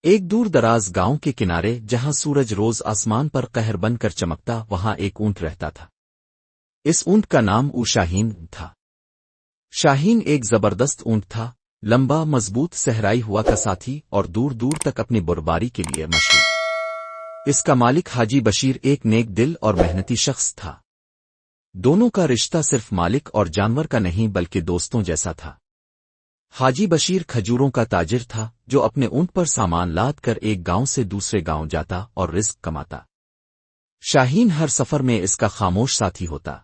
ایک دور دراز گاؤں کے کنارے جہاں سورج روز آسمان پر قہر بن کر چمکتا وہاں ایک اونٹ رہتا تھا۔ اس اونٹ کا نام شاہین تھا۔ شاہین ایک زبردست اونٹ تھا، لمبا مضبوط صحرائی ہوا کا ساتھی اور دور دور تک اپنی برباری کے لیے مشہور۔ اس کا مالک حاجی بشیر ایک نیک دل اور محنتی شخص تھا۔ دونوں کا رشتہ صرف مالک اور جانور کا نہیں بلکہ دوستوں جیسا تھا۔ حاجی بشیر کھجوروں کا تاجر تھا جو اپنے اونٹ پر سامان لاد کر ایک گاؤں سے دوسرے گاؤں جاتا اور رزق کماتا۔ شاہین ہر سفر میں اس کا خاموش ساتھی ہوتا۔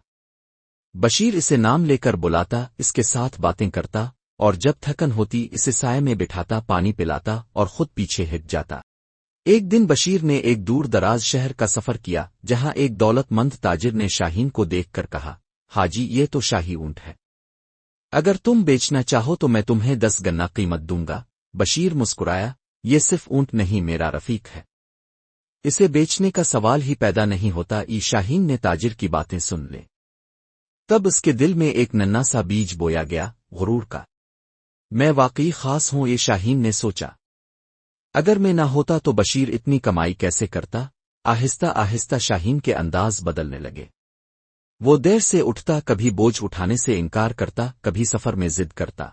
بشیر اسے نام لے کر بلاتا، اس کے ساتھ باتیں کرتا اور جب تھکن ہوتی اسے سائے میں بٹھاتا، پانی پلاتا اور خود پیچھے ہٹ جاتا۔ ایک دن بشیر نے ایک دور دراز شہر کا سفر کیا جہاں ایک دولت مند تاجر نے شاہین کو دیکھ کر کہا، حاجی یہ تو شاہی اونٹ ہے، اگر تم بیچنا چاہو تو میں تمہیں 10 گنا قیمت دوں گا۔ بشیر مسکرایا، یہ صرف اونٹ نہیں میرا رفیق ہے، اسے بیچنے کا سوال ہی پیدا نہیں ہوتا۔ شاہین نے تاجر کی باتیں سن لے، تب اس کے دل میں ایک ننھا سا بیج بویا گیا، غرور کا۔ میں واقعی خاص ہوں، یہ شاہین نے سوچا، اگر میں نہ ہوتا تو بشیر اتنی کمائی کیسے کرتا؟ آہستہ آہستہ شاہین کے انداز بدلنے لگے۔ وہ دیر سے اٹھتا، کبھی بوجھ اٹھانے سے انکار کرتا، کبھی سفر میں ضد کرتا۔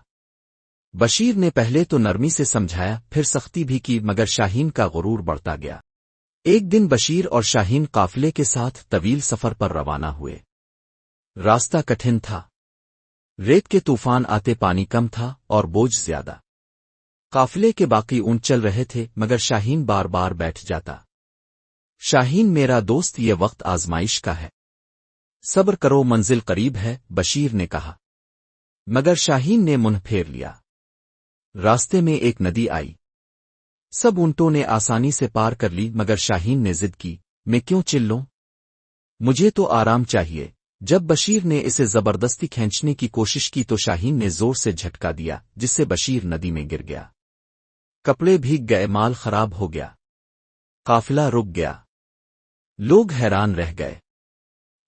بشیر نے پہلے تو نرمی سے سمجھایا، پھر سختی بھی کی، مگر شاہین کا غرور بڑھتا گیا۔ ایک دن بشیر اور شاہین قافلے کے ساتھ طویل سفر پر روانہ ہوئے۔ راستہ کٹھن تھا، ریت کے طوفان آتے، پانی کم تھا اور بوجھ زیادہ۔ قافلے کے باقی اونٹ چل رہے تھے مگر شاہین بار بار بیٹھ جاتا۔ شاہین میرا دوست، یہ وقت آزمائش کا ہے، صبر کرو، منزل قریب ہے، بشیر نے کہا۔ مگر شاہین نے منہ پھیر لیا۔ راستے میں ایک ندی آئی، سب اونٹوں نے آسانی سے پار کر لی مگر شاہین نے ضد کی، میں کیوں چلوں؟ مجھے تو آرام چاہیے۔ جب بشیر نے اسے زبردستی کھینچنے کی کوشش کی تو شاہین نے زور سے جھٹکا دیا جس سے بشیر ندی میں گر گیا۔ کپڑے بھیگ گئے، مال خراب ہو گیا، قافلہ رک گیا، لوگ حیران رہ گئے۔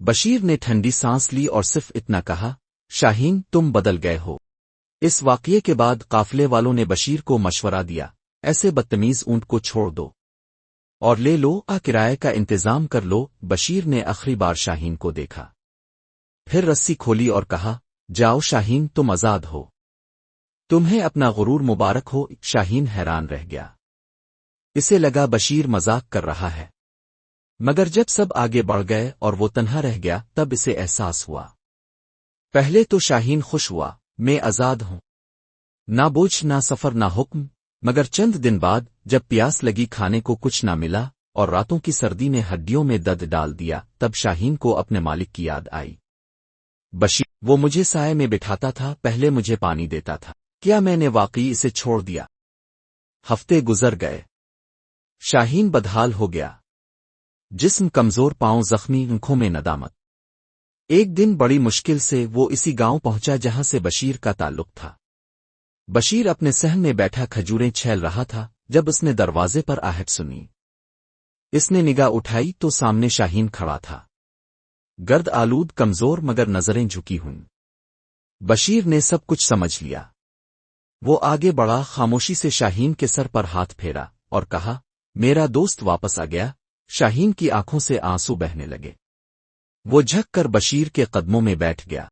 بشیر نے ٹھنڈی سانس لی اور صرف اتنا کہا، شاہین تم بدل گئے ہو۔ اس واقعے کے بعد قافلے والوں نے بشیر کو مشورہ دیا، ایسے بدتمیز اونٹ کو چھوڑ دو اور لے لو، کرائے کا انتظام کر لو۔ بشیر نے آخری بار شاہین کو دیکھا، پھر رسی کھولی اور کہا، جاؤ شاہین تم آزاد ہو، تمہیں اپنا غرور مبارک ہو۔ شاہین حیران رہ گیا، اسے لگا بشیر مذاق کر رہا ہے، مگر جب سب آگے بڑھ گئے اور وہ تنہا رہ گیا تب اسے احساس ہوا۔ پہلے تو شاہین خوش ہوا، میں آزاد ہوں، نہ بوجھ نہ سفر نہ حکم، مگر چند دن بعد جب پیاس لگی، کھانے کو کچھ نہ ملا اور راتوں کی سردی نے ہڈیوں میں درد ڈال دیا، تب شاہین کو اپنے مالک کی یاد آئی۔ بشیر، وہ مجھے سائے میں بٹھاتا تھا، پہلے مجھے پانی دیتا تھا، کیا میں نے واقعی اسے چھوڑ دیا؟ ہفتے گزر گئے، شاہین بدحال ہو گیا، جسم کمزور، پاؤں زخمی، آنکھوں میں ندامت۔ ایک دن بڑی مشکل سے وہ اسی گاؤں پہنچا جہاں سے بشیر کا تعلق تھا۔ بشیر اپنے صحن میں بیٹھا کھجوریں چھیل رہا تھا جب اس نے دروازے پر آہٹ سنی۔ اس نے نگاہ اٹھائی تو سامنے شاہین کھڑا تھا، گرد آلود، کمزور مگر نظریں جھکی ہوئیں۔ بشیر نے سب کچھ سمجھ لیا، وہ آگے بڑھا، خاموشی سے شاہین کے سر پر ہاتھ پھیرا اور کہا، میرا دوست واپس آ گیا۔ شاہین کی آنکھوں سے آنسو بہنے لگے، وہ جھک کر بشیر کے قدموں میں بیٹھ گیا۔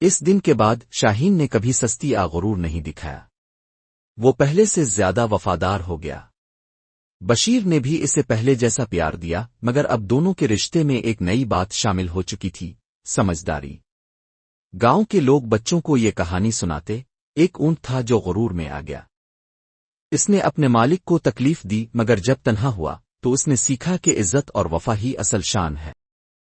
اس دن کے بعد شاہین نے کبھی سستی غرور نہیں دکھایا، وہ پہلے سے زیادہ وفادار ہو گیا۔ بشیر نے بھی اسے پہلے جیسا پیار دیا، مگر اب دونوں کے رشتے میں ایک نئی بات شامل ہو چکی تھی، سمجھداری۔ گاؤں کے لوگ بچوں کو یہ کہانی سناتے، ایک اونٹ تھا جو غرور میں آ گیا، اس نے اپنے مالک کو تکلیف دی، مگر جب تنہا ہوا تو اس نے سیکھا کہ عزت اور وفا ہی اصل شان ہے۔